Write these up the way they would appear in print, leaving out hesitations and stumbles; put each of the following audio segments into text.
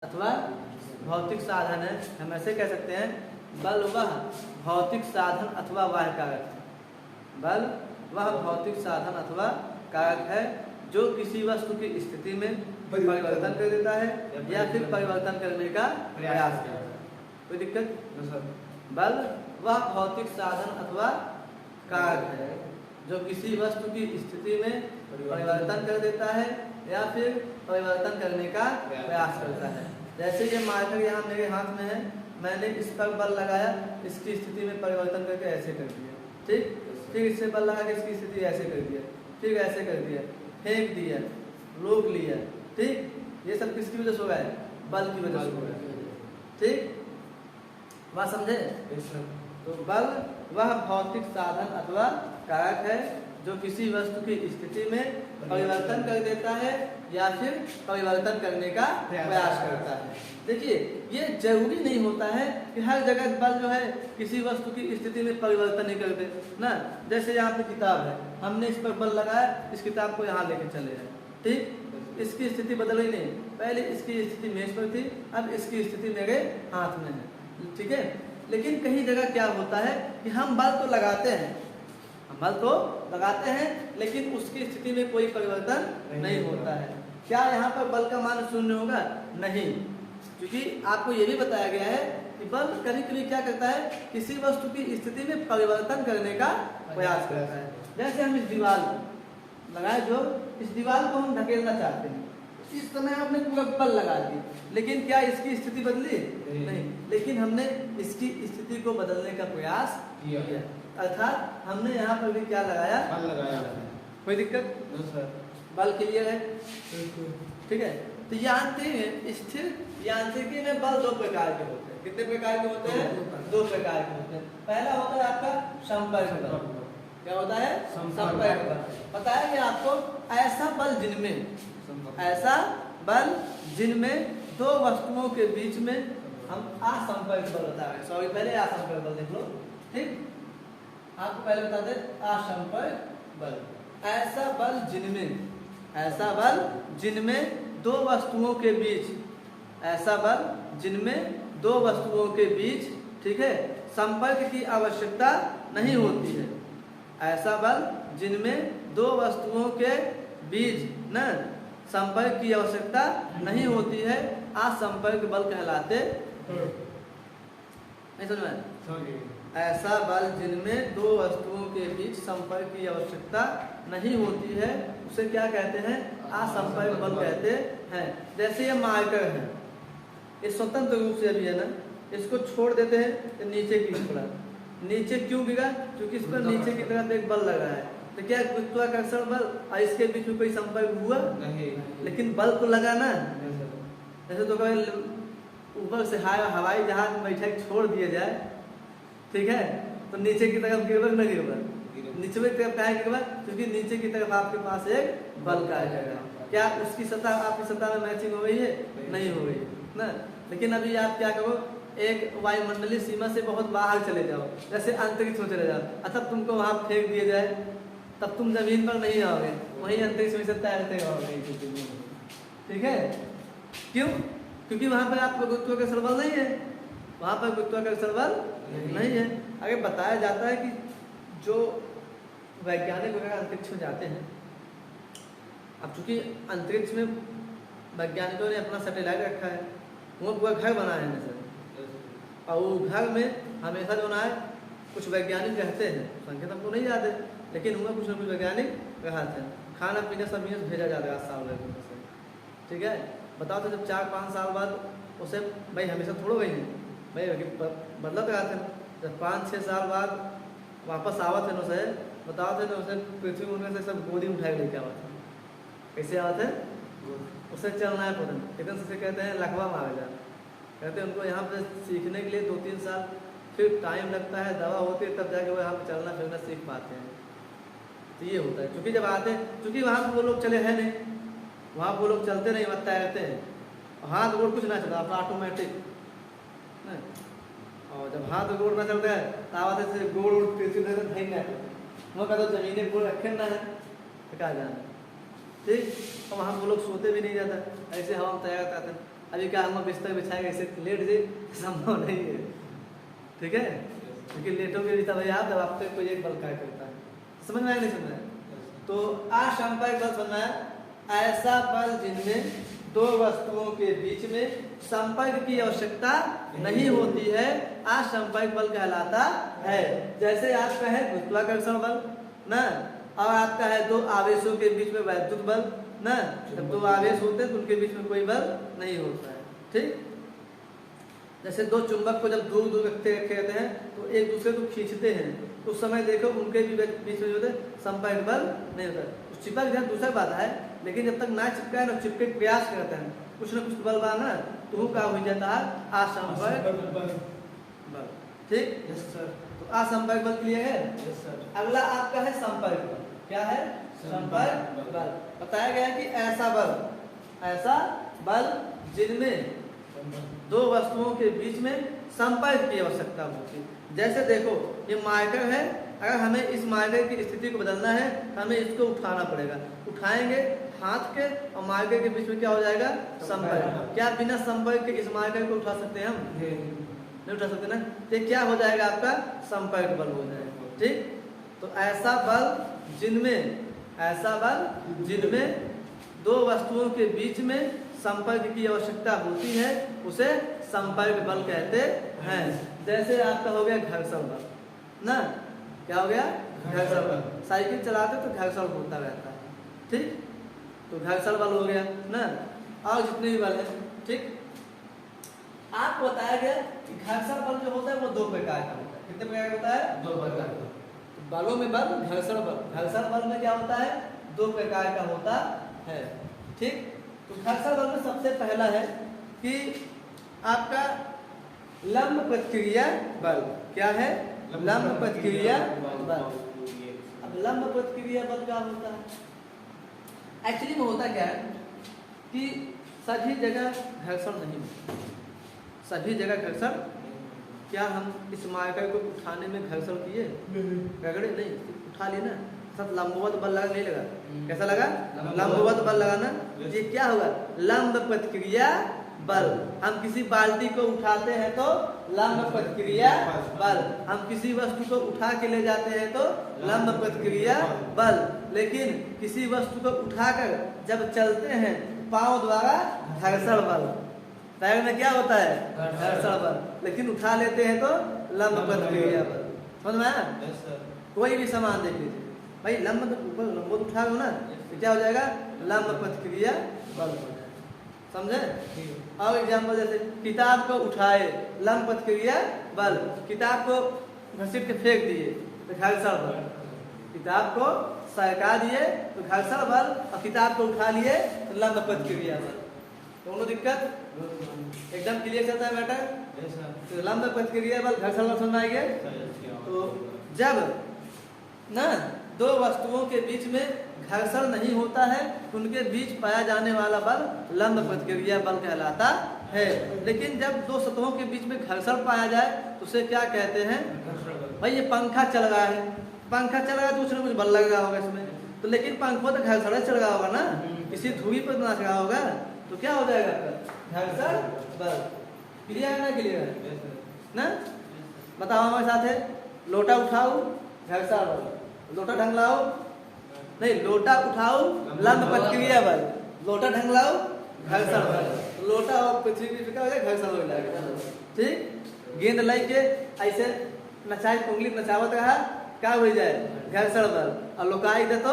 अथवा भौतिक साधन है। हम ऐसे कह सकते हैं बल वह भौतिक साधन अथवा बाह्य कारक है। बल वह भौतिक साधन अथवा कारक है जो किसी वस्तु की स्थिति में परिवर्तन कर देता है या फिर परिवर्तन करने का प्रयास करता है। कोई दिक्कत? बल वह भौतिक साधन अथवा कारक है जो किसी वस्तु की स्थिति में परिवर्तन कर देता है या फिर परिवर्तन करने का प्रयास करता है। जैसे ये मार्कर यहाँ मेरे हाथ में है, मैंने इस पर बल लगाया, इसकी स्थिति में परिवर्तन करके ऐसे कर दिया, ठीक। फिर इससे बल लगा के इसकी स्थिति ऐसे कर दिया, फिर ऐसे कर दिया, फेंक दिया, रोक लिया, ठीक। ये सब किसकी वजह से हो रहा है? बल की वजह से हो रहा है, ठीक। बात समझे? तो बल वह भौतिक साधन अथवा कारक है जो किसी वस्तु की स्थिति में परिवर्तन कर देता है या फिर परिवर्तन करने का प्रयास करता है। देखिए, ये जरूरी नहीं होता है कि हर जगह बल जो है किसी वस्तु की स्थिति में परिवर्तन नहीं करते ना। जैसे यहाँ पे किताब है, हमने इस पर बल लगाया, इस किताब को यहाँ लेके चले जाए, ठीक। इसकी स्थिति बदल ही नहीं, पहले इसकी स्थिति मेज पर थी, अब इसकी स्थिति मेरे हाथ में है, ठीक है। लेकिन कई जगह क्या होता है कि हम बल तो लगाते हैं, बल तो लगाते हैं, लेकिन उसकी स्थिति में कोई परिवर्तन नहीं होता है। क्या यहाँ पर बल का मान शून्य होगा? नहीं, क्योंकि आपको ये भी बताया गया है कि बल कभी कभी क्या करता है, किसी वस्तु की स्थिति में परिवर्तन करने का प्रयास करता है। जैसे हम इस दीवार लगाए, जो इस दीवार को हम धकेलना चाहते हैं, इस समय हमने पूरा बल लगा दिया, लेकिन क्या इसकी स्थिति बदली? नहीं। लेकिन हमने इसकी स्थिति को बदलने का प्रयास किया, अर्थात हमने यहाँ पर भी क्या लगाया? बल लगाया। कोई दिक्कत? बल क्लियर है, ठीक है। तो स्थिर यांत्रिकी में बल दो प्रकार के होते हैं। कितने प्रकार के होते हैं? दो प्रकार के होते हैं। पहला होता है आपका संपर्क बल। क्या होता है? संपर्क बल। बताया गया आपको ऐसा बल जिनमें दो वस्तुओं के बीच में हम असंपर्क बल बता रहे हैं। पहले असंपर्क बल देख लो, ठीक। आपको पहले बता दे असंपर्क बल। ऐसा बल जिनमें दो वस्तुओं के बीच, ऐसा बल जिनमें दो वस्तुओं के बीच, ठीक है, संपर्क की आवश्यकता नहीं होती है। ऐसा बल जिनमें दो वस्तुओं के बीच न संपर्क की आवश्यकता नहीं होती है, असंपर्क बल कहलाते। नहीं समझ में? ऐसा बल जिनमें दो वस्तुओं के बीच संपर्क की आवश्यकता नहीं होती है, उसे क्या कहते हैं? असंपर्क बल कहते हैं। जैसे ये मार्कर है, ये स्वतंत्र रूप से अभी है ना, इसको छोड़ देते हैं तो नीचे गिर पड़ा। नीचे क्यों गिरा? क्योंकि इस पर नीचे की तरफ एक बल लगा है। तो क्या गुरुत्वाकर्षण बल और इसके बीच में कोई संपर्क हुआ? नहीं। लेकिन बल तो लगा ना। जैसे तो कभी ऊपर से हवाई जहाज में बैठा छोड़ दिया जाए, ठीक है, तो नीचे की तरफ गिरबा न गिरबा, नीचे की तरफ कहाँ गिरबा? क्योंकि नीचे की तरफ आपके पास एक बल का है। क्या उसकी सतह आपकी सतह में मैचिंग हो गई है? नहीं हो गई ना। लेकिन अभी आप क्या करो, एक वायुमंडलीय सीमा से बहुत बाहर चले जाओ, जैसे अंतरिक्ष में चले जाओ, तब तुमको वहां फेंक दिया जाए, तब तुम जमीन पर नहीं आओगे, वहीं अंतरिक्ष में से तैरते रहोगे, ठीक है। क्यों? क्योंकि वहां पर आपको गुरुत्वाकर्षण बल नहीं है, वहां पर गुरुत्वाकर्षण बल नहीं है। अगर बताया जाता है कि जो वैज्ञानिक वगैरह अंतरिक्ष में जाते हैं, अब चूंकि अंतरिक्ष में वैज्ञानिकों ने अपना सैटेलाइट रखा है, वो पूरा घर बनाया है सर, और वो घर में हमेशा जो है कुछ वैज्ञानिक रहते हैं, संख्या तो हमको नहीं याद है, लेकिन उनमें कुछ न कुछ वैज्ञानिक रहते हैं। खाना पीना सब यहाँ भेजा जाता है 8 साल से, ठीक है। बताओ तो जब 4-5 साल बाद उसे भाई हमेशा थोड़ा गई नहीं भाई बदलत रहते हैं, जब 5-6 साल बाद वापस आवत है उसे बताओ थे, उसे पृथ्वी उनमें से सब गोदी उठाए लेके आवत है। कैसे आवत है? उसे चलना है पता नहीं, एकदम से कहते हैं लखवा मारा जा, कहते हैं उनको यहाँ पर सीखने के लिए 2-3 साल फिर टाइम लगता है, दवा होती है, तब जाके वो यहाँ पर चलना फिरना सीख पाते हैं। तो ये होता है, क्योंकि जब आते हैं, क्योंकि वहाँ पर वो लोग चले हैं नहीं, वहाँ वो लोग चलते नहीं, वहाँ तैरते हैं, हाथ गोड़ कुछ ना चलता, अपना ऑटोमेटिक। और जब हाथ गोड़ ना चलता है तो से गोड़ उड़ वो कहते जमीने गोड़ रखे ना है, कहा जाना, ठीक। और वहाँ वो लोग सोते भी नहीं जाता, ऐसे हवा में तैयार करते हैं। अभी क्या हम बिस्तर बिछाएंगे ऐसे लेट जाए, संभव नहीं है, ठीक है, क्योंकि लेटोगे भी तब आप, जब आपको कोई एक बल कार्य करता है। समझ में आया नहीं समझ में? तो असंपर्क बल समझ में आया? ऐसा बल जिनमें दो वस्तुओं के बीच में संपर्क की आवश्यकता नहीं होती है, असंपर्क बल कहलाता है। जैसे आपका है गुरुत्वाकर्षण बल ना, और आपका है दो आवेशों के बीच में वैद्युत बल ना, जब दो आवेश होते हैं तो उनके बीच में कोई बल नहीं होता है, ठीक। जैसे दो चुंबक को जब दूर दूर रखते रहते हैं तो एक दूसरे को खींचते हैं, तो उस समय देखो उनके भी बीच में जो है संपर्क बल नहीं होता। चिपक जाए दूसरा बात है, लेकिन जब तक ना चिपका ना चिपके प्रयास करते हैं, कुछ ना कुछ बल बना तो वो क्या हो जाता है, असंपर्क बल, ठीक। तो असंपर्क बल क्लियर है। अगला आपका है संपर्क बल। क्या है? संपर्क बल। बताया गया कि ऐसा बल जिनमें दो वस्तुओं के बीच में संपर्क की आवश्यकता होती है। जैसे देखो ये मार्कर है, अगर हमें इस मार्कर की स्थिति को बदलना है हमें इसको उठाना पड़ेगा, उठाएंगे हाथ के और मार्कर के बीच में क्या हो जाएगा, संपर्क। क्या बिना संपर्क के इस मार्कर को उठा सकते हैं हम? नहीं उठा सकते ना। तो क्या हो जाएगा आपका, संपर्क बल हो जाएगा, ठीक। तो ऐसा बल जिनमें दो वस्तुओं के बीच में संपर्क की आवश्यकता होती है उसे संपर्क बल कहते हैं। जैसे आपका हो गया घर्षण बल ना, क्या हो गया, घर्षण बल। साइकिल चलाते तो घर्षण होता रहता है, ठीक। तो घर्षण बल हो गया ना, और जितने भी बल है, ठीक। आपको बताया गया कि घर्षण बल जो होता है वो दो प्रकार का होता है। कितने प्रकार का होता है? दो प्रकार का। बलों में बल, घर्षण बल में क्या होता है, दो प्रकार का होता है, ठीक। तो घर्षण बल में सबसे पहला है कि आपका लंब प्रतिक्रिया बल। क्या है? लंब प्रतिक्रिया बल। अब लंब प्रतिक्रिया बल क्या होता है? एक्चुअली में होता क्या है कि सभी जगह घर्षण नहीं होता, सभी जगह घर्षण। क्या हम इस मार्कर को उठाने में घर्षण किए? रगड़े नहीं, उठा लेना, सब लंबवत बल लगा नहीं लगा। कैसा लगा? लंबवत बल लगाना। ये क्या होगा? लंब प्रतिक्रिया बल। हम किसी बाल्टी को उठाते हैं तो लंब प्रतिक्रिया बल, हम किसी वस्तु को उठा के ले जाते हैं तो लंब प्रतिक्रिया बल। लेकिन किसी वस्तु को उठाकर जब चलते हैं पांव द्वारा घर्षण बल। पैर में क्या होता है? घर्षण बल। लेकिन उठा लेते हैं तो लंब प्रतिक्रिया बल। समझ में आया? कोई भी सामान देख लीजिए भाई, लंब ऊपर लंब उठा लो ना तो क्या हो जाएगा? लंब प्रतिक्रिया बल हो जाएगा। समझे? और एग्जाम्पल जैसे किताब को उठाए, लंब प्रतिक्रिया बल। किताब को घसीट के फेंक दिए तो घर्षण बल। किताब को सरका दिए तो घर्षण बल, और किताब को उठा लिए तो लंब प्रतिक्रिया बल। दोनों दिक्कत एकदम क्लियर चलता है बेटा? तो लंब प्रतिक्रिया बल, घर्षण बल समझ आएंगे। तो जब ना दो वस्तुओं के बीच में घर्षण नहीं होता है उनके बीच पाया जाने वाला बल लंब प्रतिक्रिया बल कहलाता है। लेकिन जब दो सतहों के बीच में घर्षण पाया जाए तो उसे क्या कहते हैं? भाई ये पंखा चल रहा है, पंखा चल रहा है तो कुछ ना कुछ बल लग रहा होगा इसमें, तो लेकिन पंखों तो घर्षण चल रहा होगा ना, किसी धुरी पर नाच रहा होगा, तो क्या हो जाएगा आपका? घर्षण बल। क्लियर है ना? क्लियर है ना? बताओ हमारे साथ है, लोटा उठाओ घर्षण बल, लोटा ढंगलाओ नहीं, लोटा उठाओ लंब प्रतिक्रिया बल, लोटा ढंगलाओ घर्षण बल। लोटा और पृथ्वी की क्या हो जाएगा? घर्षण हो जाएगा, ठीक। गेंद लाई के ऐसे नचाई, उंगली नचावत रहा, क्या हो जाए? घर्षण बल। और लोकाई दे तो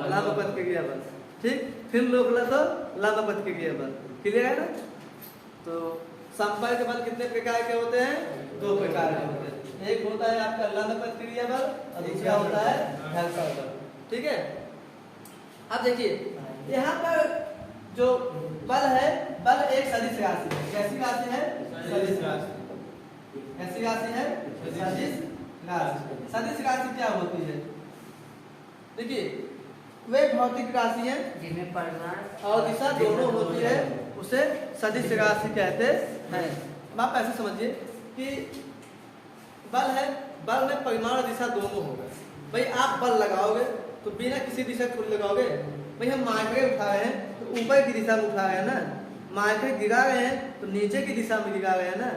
लंब प्रतिक्रिया बल, ठीक। फिर लोकला तो लंब प्रतिक्रिया बल। क्लियर है ना? तो संपर्क बल कितने प्रकार के होते हैं? दो प्रकार के होते हैं। एक होता है आपका लंब प्रतिक्रिया बल और दूसरा होता है घर्षण बल, ठीक है। अब देखिए यहाँ पर जो बल है, बल एक सदिश राशि है। कैसी राशि है? सदिश राशि। कैसी राशि है? सदिश राशि। सदिश राशि क्या होती है? देखिए वे भौतिक राशि है जिनमें परिमाण और दिशा दोनों होती है, उसे सदिश राशि कहते हैं। आप ऐसे समझिए कि बल है, बल में परिमाण और दिशा दोनों होगा। भाई आप बल लगाओगे तो बिना किसी दिशा थोड़ी लगाओगे। भाई हम मार्कर उठा रहे हैं तो ऊपर की दिशा में उठा रहे हैं ना, मार्कर गिरा रहे हैं तो नीचे की दिशा में गिरा रहे हैं ना,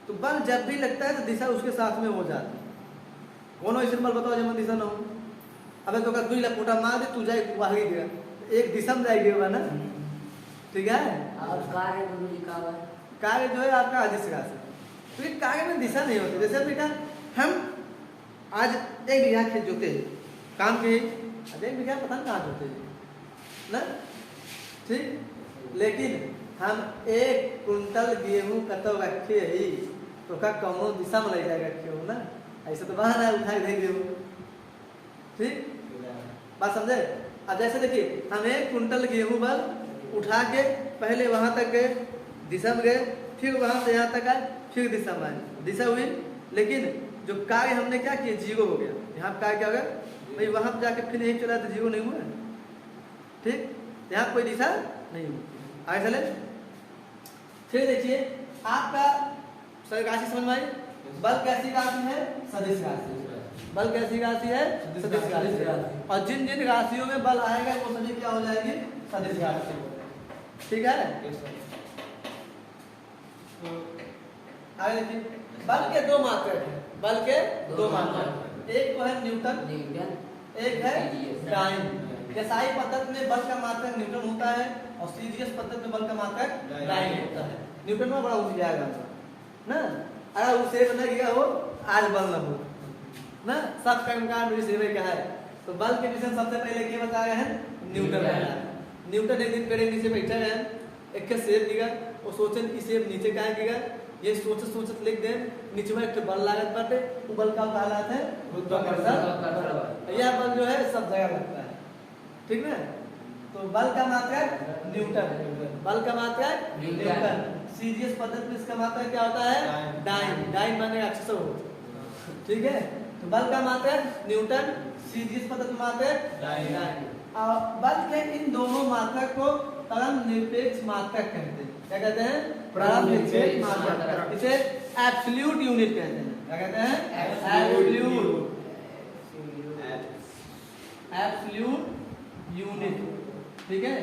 तो बल जब भी लगता है तो दिशा उसके साथ में हो जाती है। कौन ऐसे बल बताओ जब दिशा ना हो। अबे तो दुई लपोटा मार दे तू जाए वहां गिरा, एक दिशा में जाएगी ना, ठीक है। और कार्य कार्य जो है आपका अदिश राशि, तो ये कार्य में दिशा नहीं होती। जैसे बेटा हम आज 1 बीघा खेत जोते काम के, 1 बीघा पता नहीं कहाँ जोते ना, ठीक। लेकिन हम 1 कुंटल गेहूं कतो रखे ही तो का कौनो दिशा में ले जाएगा क्यों ना, ऐसे तो बहाना उठा के गेहूं, ठीक बात समझे। अब जैसे देखिए हम 1 कुंटल गेहूं बल उठा के पहले वहां तक गए, दिशा में गए, फिर वहां से यहाँ तक आए, फिर दिशा में आए, दिशा हुई। लेकिन जो कार्य हमने क्या किया, जीरो हो गया। यहाँ कार्य क्या हो गया भाई, वहां जाके फिर यही चला तो जीरो नहीं हुआ, ठीक। यहाँ कोई दिशा नहीं हुई। आगे चले फिर देखिए आपका राशि समझ में आई। बल कैसी राशि है, सदिश राशि। बल कैसी राशि है, सदिश राशि। और जिन जिन राशियों में बल आएगा वो सभी क्या हो जाएगी, सदिश राशि, ठीक है। आगे देखिए बल के 2 मात्रक है, बल के 2 मात्रक, एक तो है न्यूटन, एक है डाइन। एसआई पद्धति में बल का मात्रक न्यूटन होता है और सीजीएस पद्धति में बल का मात्रक डाइन होता है। न्यूटन में बड़ा उठ जाएगा ना, अगर उसे बना गया हो आज बल न हो ना, सब कर्मकांड विषय में क्या है, तो बल के विषय सबसे पहले क्या बताया है, न्यूटन। न्यूटन एक दिन पेड़ नीचे बैठे हैं, एक के सेब गिरा, और सोचन इस सेब नीचे कहाँ गिरा, ये सोचत सोचत लिख दे नीचे में एक बल लागत बाटे, वो बल का हालात है गुरुत्वाकर्षण। यह बल जो है सब जगह लगता है, ठीक ना। तो बल का मात्रक न्यूटन, बल का मात्रक न्यूटन। सीजीएस पद्धति में इसका मात्रक क्या होता है, डाइन। डाइन माने अक्षर हो, ठीक है। तो बल का मात्रक न्यूटन, सीजीएस पद्धति में मात्रक डाइन। और बल के इन दोनों मात्रक को परम निरपेक्ष मात्रक कहते हैं। क्या कहते हैं, परम निरपेक्ष मात्रक। इसे एब्सोल्यूट यूनिट कहते हैं। क्या कहते हैं, एब्सोल्यूट यूनिट, ठीक है।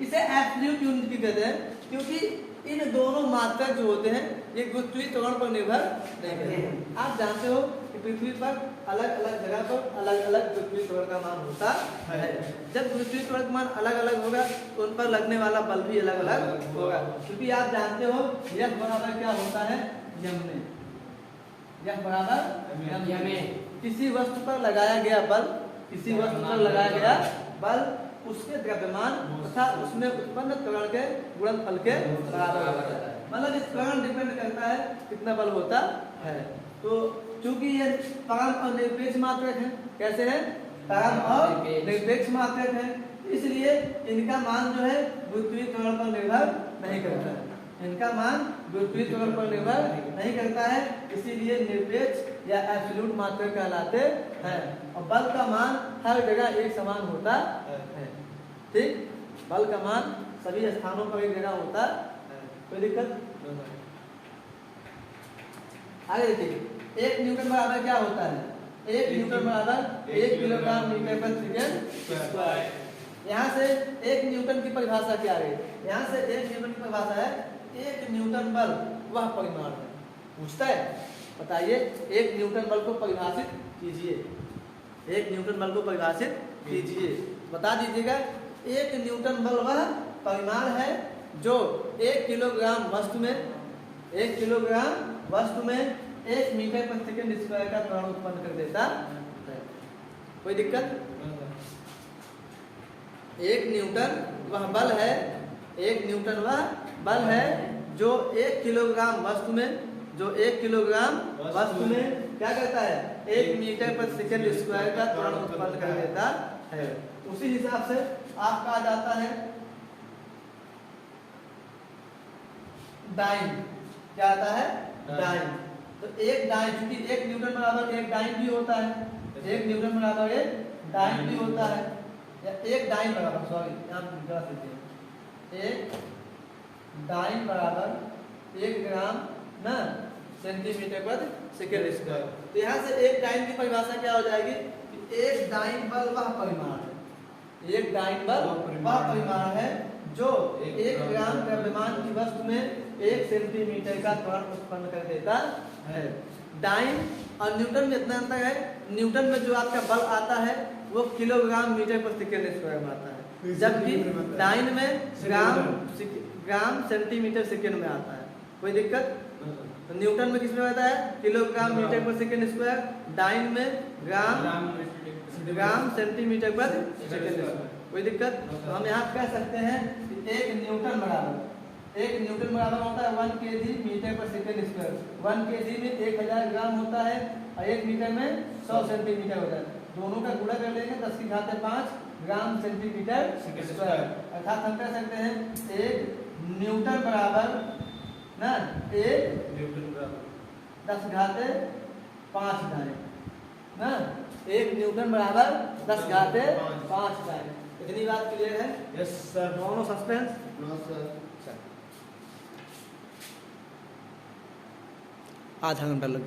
इसे एब्सोल्यूट यूनिट की कहते हैं क्योंकि इन दोनों मात्रक जो होते हैं ये पृथ्वी त्वरण पर निर्भर नहीं करते। आप जानते हो कि पृथ्वी पर अलग अलग जगह पर अलग अलग पृथ्वी त्वरण का मान होता है। जब पृथ्वी त्वरण का मान अलग अलग होगा तो उन पर लगने वाला बल भी अलग अलग होगा। क्योंकि आप जानते हो F बराबर क्या होता है, यम। F बराबर यम। किसी वस्तु पर लगाया गया बल, किसी वस्तु पर लगाया गया बल उसके द्रव्यमान तथा उसमें उत्पन्न त्वरण के गुणनफल के बराबर होता है। मतलब इस त्वरण डिपेंड करता है कितना बल होता है। तो चूंकि ये परम और निरपेक्ष मात्रक है, कैसे है, परम और निरपेक्ष मात्रक है, इसलिए इनका मान जो है पृथ्वी त्वरण पर निर्भर नहीं करता है। इनका मान पृथ्वी त्वरण पर निर्भर नहीं करता है, इसीलिए निरपेक्ष या एब्सोल्यूट मात्रक कहलाते हैं। और बल का मान हर जगह एक समान होता है, ठीक। बल का मान सभी स्थानों पर एक जगह होता है, कोई दिक्कत। आगे देखिए 1 न्यूटन बराबर क्या होता है, 1 न्यूटन बराबर 1 किलोग्राम मीटर पर सेकंड स्क्वायर। यहाँ से 1 न्यूटन की परिभाषा क्या है, यहाँ से 1 न्यूटन की परिभाषा है 1 न्यूटन बल वह परिमाण है। पूछता है, बताइए 1 न्यूटन बल को परिभाषित कीजिए, 1 न्यूटन बल को परिभाषित कीजिए, बता दीजिएगा। 1 न्यूटन बल वह परिमाण है जो 1 किलोग्राम वस्तु में 1 किलोग्राम वस्तु में 1 मीटर पर सेकंड स्क्वायर का त्वरण उत्पन्न कर देता है। कोई दिक्कत। 1 न्यूटन वह बल है, 1 न्यूटन वह बल है जो 1 किलोग्राम वस्तु में, जो 1 किलोग्राम वस्तु में क्या करता है, 1 मीटर पर सेकंड स्क्वायर का त्वरण उत्पन्न कर देता है। उसी हिसाब से आपका आ जाता है डाइन। क्या आता है, डाइन। तो 1 डाइन, क्योंकि 1 न्यूटन बराबर 1 डाइन भी होता है, 1 न्यूटन बराबर 1 डाइन भी होता है, या 1 डाइन बराबर, सॉरी यहाँ लिखा दीजिए, 1 डाइन बराबर 1 ग्राम ना सेंटीमीटर पर सेकंड स्क्वायर। तो यहाँ से 1 डाइन की परिभाषा क्या हो जाएगी कि 1 डाइन बल वह परिमाण है, 1 डाइन बल वह परिमाण है जो 1 ग्राम द्रव्यमान की वस्तु में 1 सेंटीमीटर का त्वरण उत्पन्न कर देता है। डाइन और न्यूटन में इतना अंतर है, न्यूटन में जो आपका बल आता है वो किलोग्राम मीटर पर सेकेंड स्क्वायर में आता है, जबकि डाइन में ग्राम सेंटीमीटर सेकेंड में आता है। कोई दिक्कत? तो न्यूटन में किसमें आता है? किलोग्राम मीटर पर सेकेंड स्क्वायर, डाइन में ग्राम सेंटीमीटर पर सेकेंड स्क्वायर। कोई दिक्कत? तो हम यहाँ कह सकते हैं कि 1 न्यूटन बराबर होता है 1 केजी मीटर पर सेकेंड स्क्वायर। 1 केजी में 1000 ग्राम होता है और 1 मीटर में 100 सेंटीमीटर होता है। दोनों का गुणा कर लेंगे 10 की घात 5 ग्राम सेंटीमीटर स्क्वायर। अर्थात हम कह सकते हैं 1 न्यूटन बराबर ना 1 10 घात 5 दाएं ना, 1 न्यूटन बराबर 10 घात 5 दाएं। इतनी बात क्लियर है? Yes sir. No suspense? No sir. आधा घंटा लग